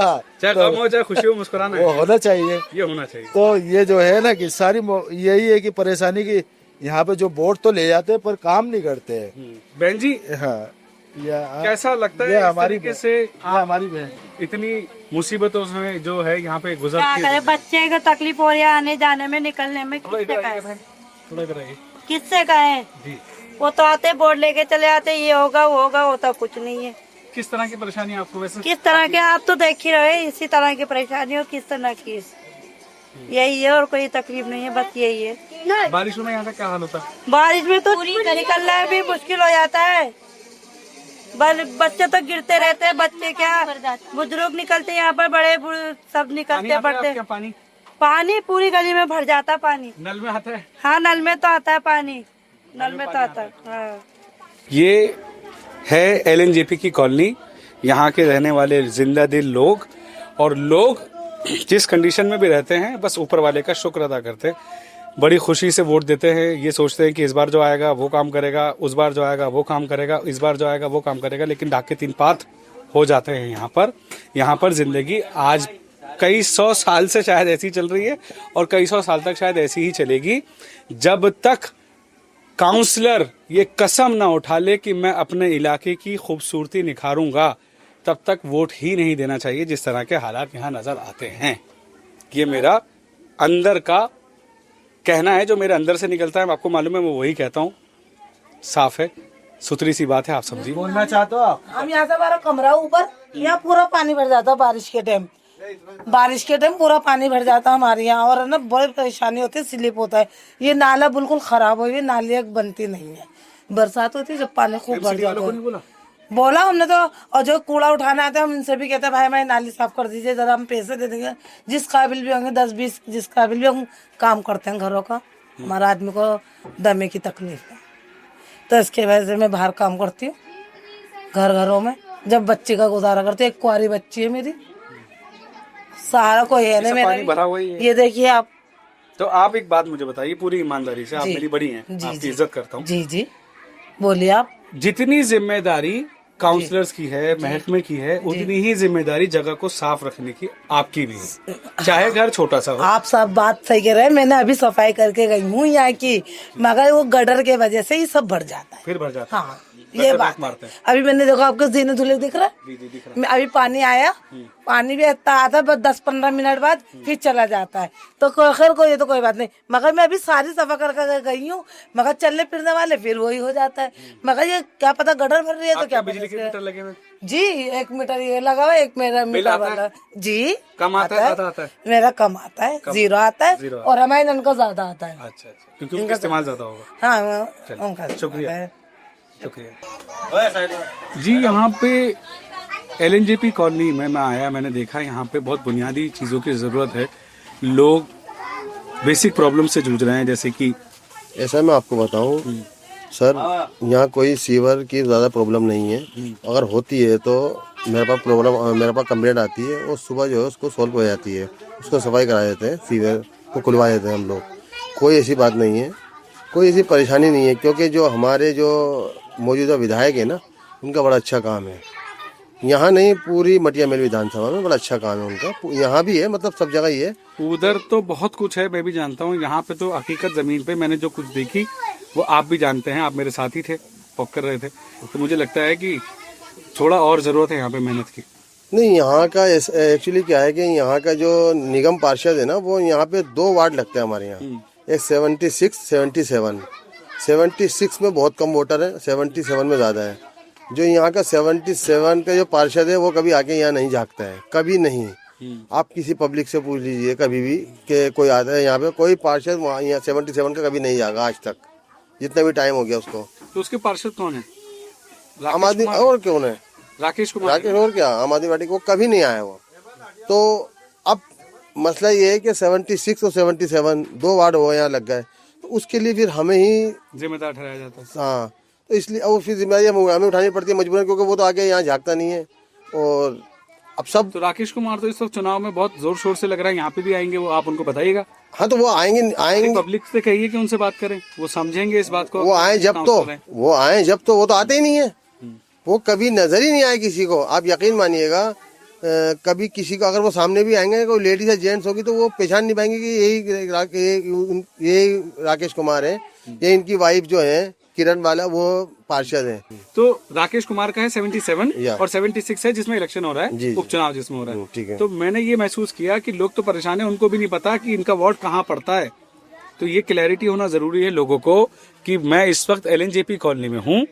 चाहे गम हो चाहे खुशी हो, मुस्कुराना वो होना चाहिए। ये होना चाहिए। तो ये जो है ना कि सारी यही है कि परेशानी की, यहाँ पे जो वोट तो ले जाते हैं पर काम नहीं करते हैं। बहन जी, हाँ, कैसा लगता है हमारी कैसे हमारी बहन इतनी मुसीबतों में जो है यहाँ पे गुजर बच्चे को तकलीफ हो रही है आने जाने में, निकलने में। किससे कहें? वो तो आते बोर्ड लेके चले आते, ये होगा वो होगा, होता कुछ नहीं है। किस तरह की परेशानी आपको वैसे? किस तरह के, आप तो देख ही रहे, इसी तरह की परेशानी हो, किस तरह की। यही है और कोई तकलीफ नहीं है, बस यही है। बारिशों में यहाँ का क्या हाल होता है? बारिश में तो निकलना भी मुश्किल हो जाता है। बच्चे तो गिरते रहते हैं, बच्चे क्या बुजुर्ग निकलते हैं यहाँ पर, बड़े सब निकलते पड़ते। पानी पूरी गली में भर जाता पानी। नल में आता है? हाँ, नल में तो आता है पानी, नल में तो आता है। हाँ। ये है LNJP की कॉलोनी। यहाँ के रहने वाले जिंदा दिल लोग, और लोग जिस कंडीशन में भी रहते हैं बस ऊपर वाले का शुक्र अदा करते हैं। बड़ी खुशी से वोट देते हैं। ये सोचते हैं कि इस बार जो आएगा वो काम करेगा, उस बार जो आएगा वो काम करेगा, इस बार जो आएगा वो काम करेगा। लेकिन डाके तीन पात हो जाते हैं यहाँ पर जिंदगी आज कई सौ साल से शायद ऐसी चल रही है, और कई सौ साल तक शायद ऐसी ही चलेगी, जब तक काउंसलर ये कसम ना उठा ले कि मैं अपने इलाके की खूबसूरती निखारूंगा, तब तक वोट ही नहीं देना चाहिए। जिस तरह के हालात यहाँ नजर आते हैं, ये मेरा अंदर का कहना है, जो मेरे अंदर से निकलता है। आपको मालूम है, मैं वही कहता हूँ। साफ है, सुथरी सी बात है, आप समझिए। बोलना चाहते हो आप? हम यहाँ से हमारा कमरा ऊपर, यहाँ पूरा पानी भर जाता है बारिश के टाइम। पूरा पानी भर जाता है हमारे यहाँ, और ना बड़ी परेशानी होती है, स्लिप होता है। ये नाला बिल्कुल खराब हो गई, नाली बनती नहीं है। बरसात होती है जब पानी खूब भर जाता है। बोला हमने तो, और जो कूड़ा उठाना आता है हम इनसे भी कहते हैं भाई हमारी नाली साफ कर दीजिए, जरा हम पैसे दे देंगे। जिस काबिल भी होंगे 10-20, जिस काबिल भी हम काम करते हैं घरों का। हमारा आदमी को दमे की तकलीफ है, तो इसके वजह से मैं बाहर काम करती हूँ घरों में। जब बच्चे का गुजारा करती हूँ, एक कुंवारी बच्ची है मेरी, सारा कोई है ना मेरा। ये देखिए आप। तो आप एक बात मुझे बताइए पूरी ईमानदारी से, आप मेरी बड़ी हैं, आपकी इज्जत करता हूँ। जी बोलिए आप। जितनी जिम्मेदारी काउंसलर्स की है, महकमे की है, उतनी ही जिम्मेदारी जगह को साफ रखने की आपकी भी है, चाहे घर छोटा सा हो। आप सब बात सही कह रहे हैं। मैंने अभी सफाई करके गई हूँ यहाँ की, मगर वो गटर के वजह से ही सब भर जाता है। फिर भर जाता है। हाँ, ये बात है। अभी मैंने देखो आपको जीने धुले दिख रहा है। अभी पानी आया, पानी भी इतना आता है, बस 10-15 मिनट बाद फिर चला जाता है। तो खैर कोई तो कोई बात नहीं, मगर मैं अभी सारी सफा करके गई हूँ, मगर चलने फिरने वाले फिर वही हो जाता है। मगर ये क्या पता गटर भर रही है तो क्या बिजली के मीटर लगे हुए? जी 1 मीटर ये लगा हुआ है, 1 मीटर वाला। जी कम आता है? मेरा कम आता है, 0 आता है, और हमारे नन का ज्यादा आता है। अच्छा, क्योंकि उनका इस्तेमाल ज्यादा होगा। हाँ, उनका शुक्रिया। जी, यहाँ पे LNJP कॉलोनी में मैं आया, मैंने देखा यहाँ पे बहुत बुनियादी चीज़ों की ज़रूरत है। लोग बेसिक प्रॉब्लम से जूझ रहे हैं, जैसे कि ऐसा मैं आपको बताऊं सर, यहाँ कोई सीवर की ज़्यादा प्रॉब्लम नहीं है। अगर होती है तो मेरे पास कंप्लेंट आती है, और सुबह जो है उसको सॉल्व हो जाती है, उसको सफाई करा देते हैं, सीवर को खुलवा देते हैं हम लोग। कोई ऐसी बात नहीं है, कोई ऐसी परेशानी नहीं है, क्योंकि जो हमारे जो मौजूदा विधायक है ना, उनका बड़ा अच्छा काम है। यहाँ नहीं, पूरी मटिया मेल विधानसभा में बड़ा अच्छा काम है उनका। यहाँ भी है, मतलब सब जगह ही है। उधर तो बहुत कुछ है, मैं भी जानता हूँ। यहाँ पे तो हकीकत ज़मीन पे मैंने जो कुछ देखी वो आप भी जानते हैं, आप मेरे साथ ही थे, वॉक कर रहे थे। तो मुझे लगता है कि थोड़ा और जरूरत है यहाँ पे मेहनत की। नहीं, यहाँ का एक्चुअली क्या है कि यहाँ का जो निगम पार्षद है ना, वो यहाँ पे 2 वार्ड लगते हैं हमारे यहाँ। एक 76, 77। 76 में बहुत कम वोटर है, 77 में ज़्यादा है। जो यहाँ का 77 का जो पार्षद है वो कभी आके यहाँ नहीं झाँकता है, कभी नहीं। आप किसी पब्लिक से पूछ लीजिए कभी भी कि कोई आता है यहाँ पे, कोई पार्षद वहाँ यहाँ 77 का कभी नहीं जागा आज तक, जितना भी टाइम हो गया उसको। तो उसके पार्षद कौन है? आम आदमी और कौन है? राकेश कुमार। राकेश और क्या, आम आदमी पार्टी को कभी नहीं आया वो। तो अब मसला ये है कि 76 और 77 2 वार्ड हो यहाँ लग गए, तो उसके लिए फिर हमें ही जिम्मेदार ठहराया जाता है। हाँ, तो इसलिए और फिर जिम्मेदारी हमें उठानी पड़ती है मजबूरन, क्योंकि वो तो आगे यहाँ झाँकता नहीं है। और अब सब तो राकेश कुमार तो इस वक्त चुनाव में बहुत जोर शोर से लग रहा है, यहाँ पे भी आएंगे वो, आप उनको बताइएगा। हाँ, तो वो आएंगे पब्लिक से कहिए कि उनसे बात करें, वो समझेंगे इस बात को। वो आए जब तो वो तो आते ही नहीं है, वो कभी नजर ही नहीं आए किसी को। आप यकीन मानिएगा, कभी किसी को अगर वो सामने भी आएंगे, कोई लेडीज या जेंट्स होगी, तो वो पहचान नहीं पाएंगे कि यही राकेश कुमार है, ये इनकी वाइफ जो है किरण वाला, वो पार्षद है। तो राकेश कुमार का है 77 और 76 है जिसमें इलेक्शन हो रहा है, उपचुनाव जिसमें हो रहा है। ठीक है। तो मैंने ये महसूस किया कि लोग तो परेशान है, उनको भी नहीं पता कि इनका वार्ड कहाँ पड़ता है। तो ये क्लैरिटी होना जरूरी है लोगों को कि मैं इस वक्त LNJP कॉलोनी में हूँ।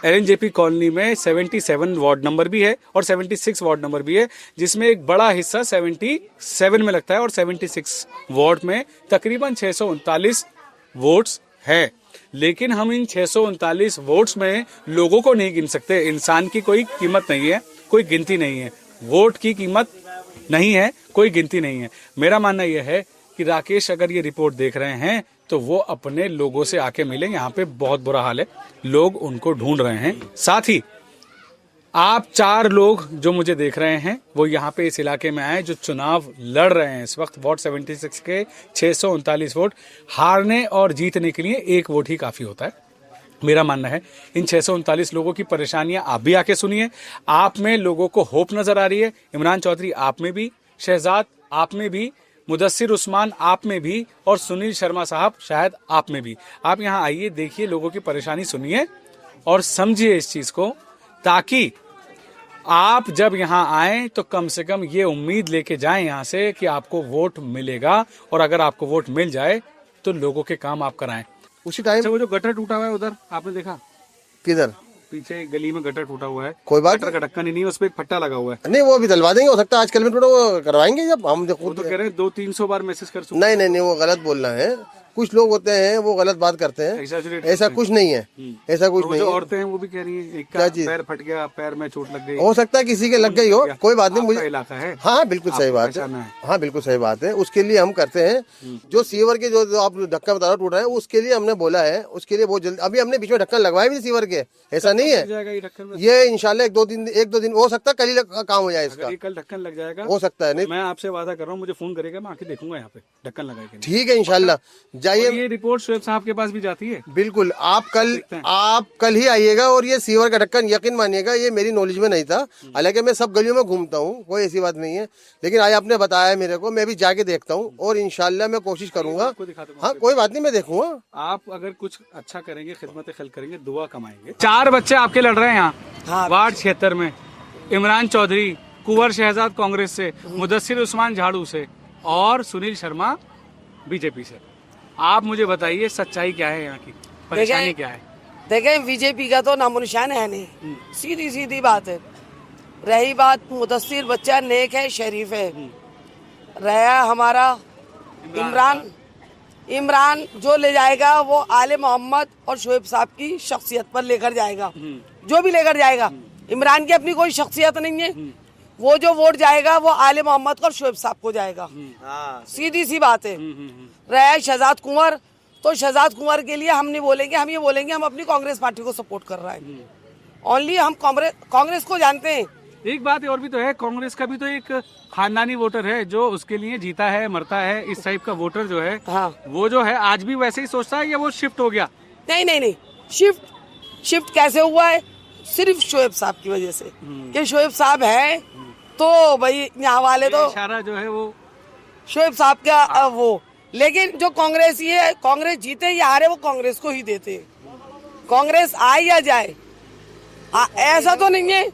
LNJP कॉलोनी में 77 वार्ड नंबर भी है और 76 वार्ड नंबर भी है, जिसमें एक बड़ा हिस्सा 77 में लगता है और 76 वार्ड में तकरीबन 639 वोट्स है। लेकिन हम इन 639 वोट्स में लोगों को नहीं गिन सकते। इंसान की कोई कीमत नहीं है, कोई गिनती नहीं है, वोट की कीमत नहीं है, कोई गिनती नहीं है। मेरा मानना यह है कि राकेश अगर ये रिपोर्ट देख रहे हैं तो वो अपने लोगों से आके मिले। यहाँ पे बहुत बुरा हाल है, लोग उनको ढूंढ रहे हैं। साथ ही आप 4 लोग जो मुझे देख रहे हैं वो यहाँ पे इस इलाके में आए, जो चुनाव लड़ रहे हैं इस वक्त। वार्ड 76 के 639 वोट, हारने और जीतने के लिए 1 वोट ही काफी होता है। मेरा मानना है इन 639 लोगों की परेशानियां आप भी आके सुनिए। आप में लोगों को होप नजर आ रही है। इमरान चौधरी आप में भी, शहजाद आप में भी, मुदस्सिर उस्मान आप में भी, और सुनील शर्मा साहब शायद आप में भी। आप यहाँ आइए, देखिए, लोगों की परेशानी सुनिए और समझिए इस चीज को, ताकि आप जब यहाँ आए तो कम से कम ये उम्मीद लेके जाएं यहाँ से कि आपको वोट मिलेगा, और अगर आपको वोट मिल जाए तो लोगों के काम आप कराएं। उसी टाइम वो जो गटर टूटा हुआ है उधर आपने देखा? किधर? पीछे गली में गटर टूटा हुआ है। कोई बात गटर का ढक्कन ही नहीं है, उस पर एक फट्टा लगा हुआ है। नहीं, वो अभी डलवा देंगे, हो सकता है आजकल में टूटा, वो करवाएंगे जब हम वो तो कह रहे हैं 200-300 बार मैसेज कर चुके। नहीं, वो गलत बोल रहे हैं। कुछ लोग होते हैं वो गलत बात करते हैं, ऐसा कुछ नहीं है, ऐसा कुछ नहीं। जो औरतें हैं वो भी कह रही हैं एक का पैर फट गया, पैर में चोट लग गई। हो सकता है किसी के लग गई हो, कोई बात नहीं। मुझे इलाका है। हाँ, बिल्कुल सही बात है। हाँ, बिल्कुल सही बात है। उसके लिए हम करते हैं जो सीवर के जो आप ढक्कन बता रहे टूट रहा है, उसके लिए हमने बोला है, उसके लिए बहुत जल्दी अभी हमने बीच में ढक्कन लगवाए भी सीवर के, ऐसा नहीं है। ये इंशाल्लाह 1-2 दिन हो सकता है, कल ही काम हो जाए इसका। कल ढक्कन लग जाएगा, हो सकता है। नहीं, मैं आपसे वादा कर रहा हूँ, मुझे फोन करेगा, मैं आके देखूंगा यहाँ पे ढक्कन लगाए। ठीक है, इंशाल्लाह जाइए। ये रिपोर्ट शुएब साहब के पास भी जाती है। बिल्कुल, आप कल ही आइएगा। और ये सीवर का ढक्कन, यकीन मानिएगा, ये मेरी नॉलेज में नहीं था। हालांकि मैं सब गलियों में घूमता हूँ, कोई ऐसी बात नहीं है, लेकिन आज आपने बताया मेरे को, मैं भी जाके देखता हूँ और इंशाल्लाह मैं कोशिश करूंगा। हाँ, कोई बात नहीं, मैं देखूंगा। आप अगर कुछ अच्छा करेंगे, खिदमत खल करेंगे, दुआ कमाएंगे। 4 बच्चे आपके लड़ रहे हैं यहाँ वार्ड 76 में। इमरान चौधरी कुंवर शहजाद कांग्रेस से, मुदस्सिर उस्मान झाड़ू से और सुनील शर्मा बीजेपी से। आप मुझे बताइए सच्चाई क्या है, यहाँ की परेशानी क्या है? देखें, बीजेपी का तो नामो निशान है नहीं, सीधी बात है। रही बात मुदस्सिर, बच्चा नेक है, शरीफ है। रहा हमारा इमरान जो ले जाएगा वो आले मोहम्मद और शुएब साहब की शख्सियत पर लेकर जाएगा, जो भी लेकर जाएगा। इमरान की अपनी कोई शख्सियत नहीं है, वो जो वोट जाएगा वो आले मोहम्मद और शुएब साहब को जाएगा। सीधी सी बात है। रहा शहजाद कुंवर, तो शहजाद कुंवर के लिए हम नहीं बोलेंगे, हम ये बोलेंगे हम अपनी कांग्रेस पार्टी को सपोर्ट कर रहे हैं। ओनली हम कांग्रेस को जानते हैं। एक बात और भी तो है, कांग्रेस का भी तो एक खानदानी वोटर है जो उसके लिए जीता है, मरता है। इस टाइप का वोटर जो है, हाँ, वो जो है आज भी वैसे ही सोचता है या वो शिफ्ट हो गया? नहीं, शिफ्ट कैसे हुआ है? सिर्फ शुएब साहब की वजह से, कि शुएब साहब है तो भाई यहाँ वाले तो इशारा जो है वो शुएब साहब का वो। लेकिन जो कांग्रेस है, कांग्रेस जीते या हारे वो कांग्रेस को ही देते। कांग्रेस आए या जाए, ऐसा तो नहीं है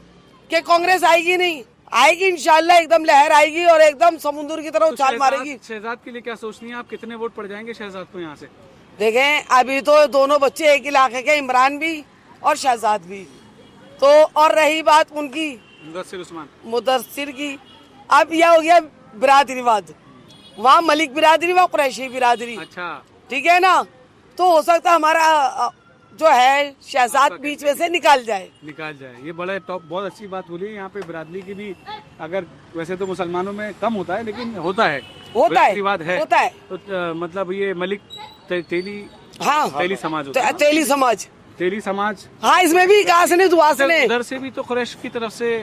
कि कांग्रेस आएगी नहीं, आएगी इंशाल्लाह, एकदम लहर आएगी और एकदम समुद्र की तरह उछाल मारेगी। शहजाद के लिए क्या सोचनी है आप, कितने वोट पड़ जाएंगे शहजाद को यहाँ से? देखें अभी तो दोनों बच्चे एक इलाके के, इमरान भी और शहजाद भी, तो और रही बात उनकी मुदस्सिर की, अब यह हो गया बिरादरीवाद, वहाँ मलिक बिरादरी, वहाँ कुरैशी बिरादरी। अच्छा, ठीक है ना, तो हो सकता है हमारा जो है शहजाद बीच में से निकाल जाए। ये बड़ा टॉप, बहुत अच्छी बात बोली है। यहाँ पे बिरादरी की भी, अगर वैसे तो मुसलमानों में कम होता है लेकिन होता है बिरादरीवाद है। तो मतलब ये मलिक तेली, हाँ तेली समाज होता है, तेली समाज। हाँ, इसमें भी कहा से दुआ से उधर से भी तो कुरैश की तरफ से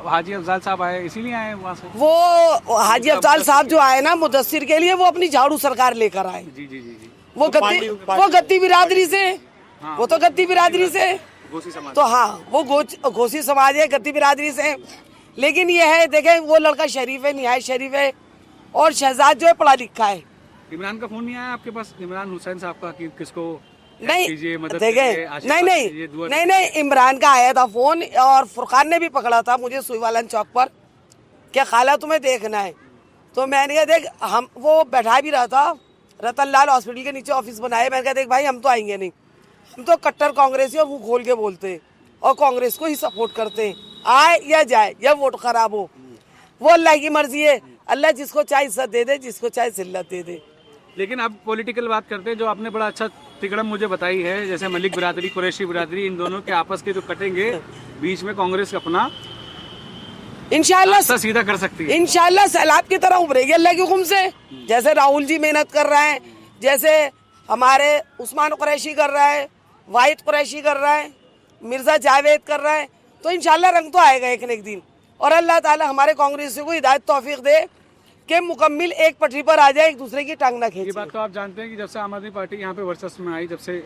हाजी अफजाल साहब आए, इसीलिए आए वहाँ से। वो हाजी अफजाल साहब जो आए ना मुदस्सिर के लिए, वो अपनी झाड़ू सरकार लेकर आए। जी जी जी, वो गद्दी बिरादरी से, वो तो गद्दी बिरादरी से, तो हाँ वो घोसी समाज है, गद्दी बिरादरी से। लेकिन ये है, देखें वो लड़का शरीफ है, निहायत शरीफ है, और शहजाद जो है पढ़ा लिखा है। इमरान का फोन नहीं आया आपके पास, इमरान हुसैन साहब का, कि किसको नहीं देखें, नहीं, इमरान का आया था फोन, और फुरकान ने भी पकड़ा था मुझे सुईवालन चौक पर, क्या खाला तुम्हें देखना है, तो मैंने कहा देख, हम वो बैठा भी रहा था रतन लाल हॉस्पिटल के नीचे ऑफिस बनाए, मैंने कहा देख भाई हम तो आएंगे नहीं, हम तो कट्टर कांग्रेसी और मुंह खोल के बोलते और कांग्रेस को ही सपोर्ट करते हैं, आए या जाए या वोट खराब हो, वो अल्लाह की मर्जी है, अल्लाह जिसको चाहे इज्जत दे दे, जिसको चाहे जिल्लत दे दे। लेकिन अब पॉलिटिकल बात करते हैं, जो आपने बड़ा अच्छा तिकड़म मुझे बताई है, जैसे मलिक बिरादरी, कुरैशी बिरादरी, इन दोनों के आपस के जो कटेंगे, बीच में कांग्रेस अपना इंशाल्लाह सीधा कर सकती है, इंशाल्लाह सैलाब की तरह उभरेगी अल्लाह के हुक्म से। जैसे राहुल जी मेहनत कर रहे हैं, जैसे हमारे उस्मान कुरैशी कर रहा है, वाहिद कुरैशी कर रहा है, मिर्जा जावेद कर रहा है, तो इंशाल्लाह रंग तो आएगा एक न एक दिन, और अल्लाह ताला हमारे कांग्रेस को हिदायत तौफीक दे कि मुकम्मिल एक पटरी पर आ जाए, एक दूसरे की टांग ना खींचे। ये बात तो आप जानते हैं कि जब से आम आदमी पार्टी यहाँ पे वर्चस्व में आई, जब से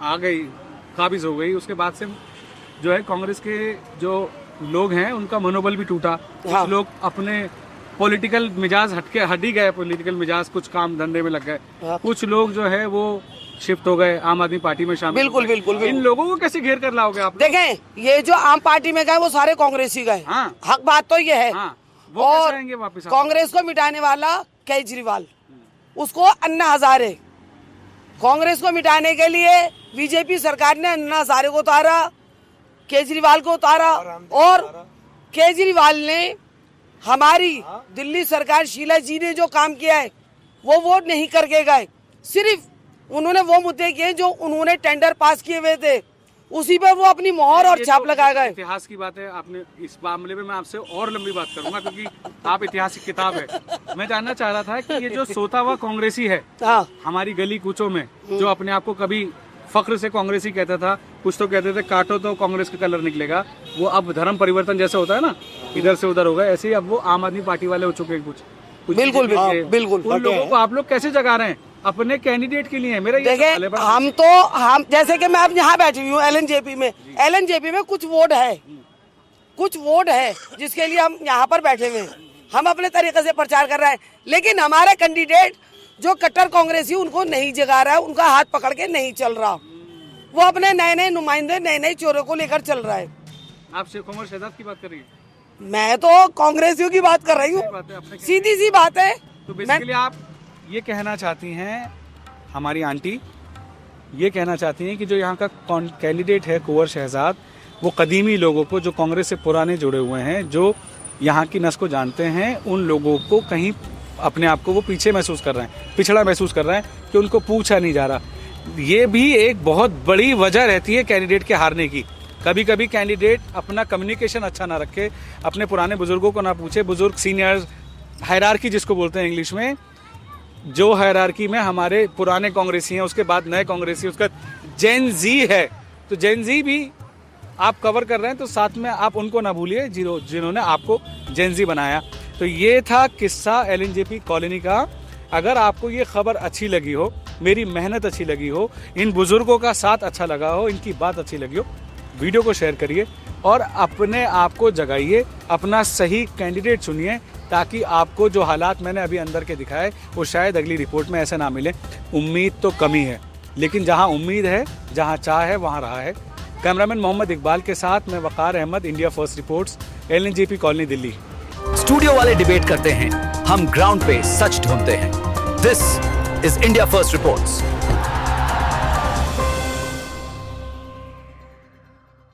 आ गई, काबिज हो गई, उसके बाद से जो है कांग्रेस के जो लोग हैं उनका मनोबल भी टूटा। हाँ। कुछ लोग अपने पॉलिटिकल मिजाज हट ही गए, पॉलिटिकल मिजाज कुछ काम धंधे में लग गए। हाँ। कुछ लोग जो है वो शिफ्ट हो गए, आम आदमी पार्टी में शामिल। बिल्कुल बिल्कुल। इन लोगों को कैसे घेर कर लाओगे आप? देखें ये जो आम पार्टी में गए वो सारे कांग्रेसी गए। हाँ। हक बात तो ये है। हाँ। वो और कैसे आएंगे वापस? कांग्रेस को मिटाने वाला केजरीवाल, उसको अन्ना हजारे, कांग्रेस को मिटाने के लिए बीजेपी सरकार ने अन्ना हजारे को उतारा, केजरीवाल को उतारा, और केजरीवाल ने हमारी दिल्ली सरकार, शीला जी ने जो काम किया है वो वोट नहीं करके गए, सिर्फ उन्होंने वो मुद्दे किए जो उन्होंने टेंडर पास किए हुए थे, उसी पर वो अपनी मोहर और छाप लगा गए। इतिहास की बात है, आपने इस मामले में मैं आपसे और लंबी बात करूंगा क्योंकि आप इतिहास की किताब है। मैं जानना चाह रहा था कि ये जो सोता हुआ कांग्रेसी है हमारी गली कूचों में, जो अपने आप को कभी फख्र से कांग्रेसी कहता था, कुछ तो कहते थे काटो तो कांग्रेस का कलर निकलेगा, वो अब धर्म परिवर्तन जैसे होता है ना, इधर से उधर हो गए, ऐसे ही अब वो आम आदमी पार्टी वाले हो चुके हैं। कुछ बिल्कुल बिल्कुल। उन लोगों को आप लोग कैसे जगा रहे हैं अपने कैंडिडेट के लिए? मेरा देखिए हम जैसे कि मैं अब यहाँ बैठी हुई हूँ एलएनजेपी में कुछ वोट है जिसके लिए हम यहाँ पर बैठे हुए हैं, हम अपने तरीके से प्रचार कर रहे हैं, लेकिन हमारा कैंडिडेट जो कट्टर कांग्रेसी उनको नहीं जगा रहा है, उनका हाथ पकड़ के नहीं चल रहा, वो अपने नए नए नुमाइंदे, नए नए चोरों को लेकर चल रहा है। आप शेख उमर शहजाद की बात कर रही है? मैं तो कांग्रेसियों की बात कर रही हूँ, सीधी सी बात है। तो बेसिकली आप ये कहना चाहती हैं, हमारी आंटी ये कहना चाहती हैं कि जो यहाँ का कैंडिडेट है कुंवर शहजाद, वो कदीमी लोगों को, जो कांग्रेस से पुराने जुड़े हुए हैं, जो यहाँ की नस्ल को जानते हैं, उन लोगों को कहीं अपने आप को वो पीछे महसूस कर रहे हैं, पिछड़ा महसूस कर रहे हैं कि उनको पूछा नहीं जा रहा। ये भी एक बहुत बड़ी वजह रहती है कैंडिडेट के हारने की। कभी कभी कैंडिडेट अपना कम्युनिकेशन अच्छा ना रखे, अपने पुराने बुजुर्गों को ना पूछे, बुजुर्ग सीनियर्स हायरार्की जिसको बोलते हैं इंग्लिश में, जो हायरार्की में हमारे पुराने कांग्रेसी हैं, उसके बाद नए कांग्रेसी, उसका जेन जी है, तो जेन जी भी आप कवर कर रहे हैं, तो साथ में आप उनको ना भूलिए जिन्होंने आपको जेन जी बनाया। तो ये था किस्सा एलएनजेपी कॉलोनी का। अगर आपको ये खबर अच्छी लगी हो, मेरी मेहनत अच्छी लगी हो, इन बुजुर्गों का साथ अच्छा लगा हो, इनकी बात अच्छी लगी हो, वीडियो को शेयर करिए और अपने आप को जगाइए, अपना सही कैंडिडेट चुनिए, ताकि आपको जो हालात मैंने अभी अंदर के दिखाए वो शायद अगली रिपोर्ट में ऐसे ना मिले। उम्मीद तो कमी है, लेकिन जहां उम्मीद है, जहां चाह है, वहां रहा है। कैमरामैन मोहम्मद इकबाल के साथ मैं Waqar Ahmad, India first reports, LNGP colony, Delhi. Studio वाले डिबेट करते हैं, हम ग्राउंड पे सच ढूंढते हैं। This is India first reports.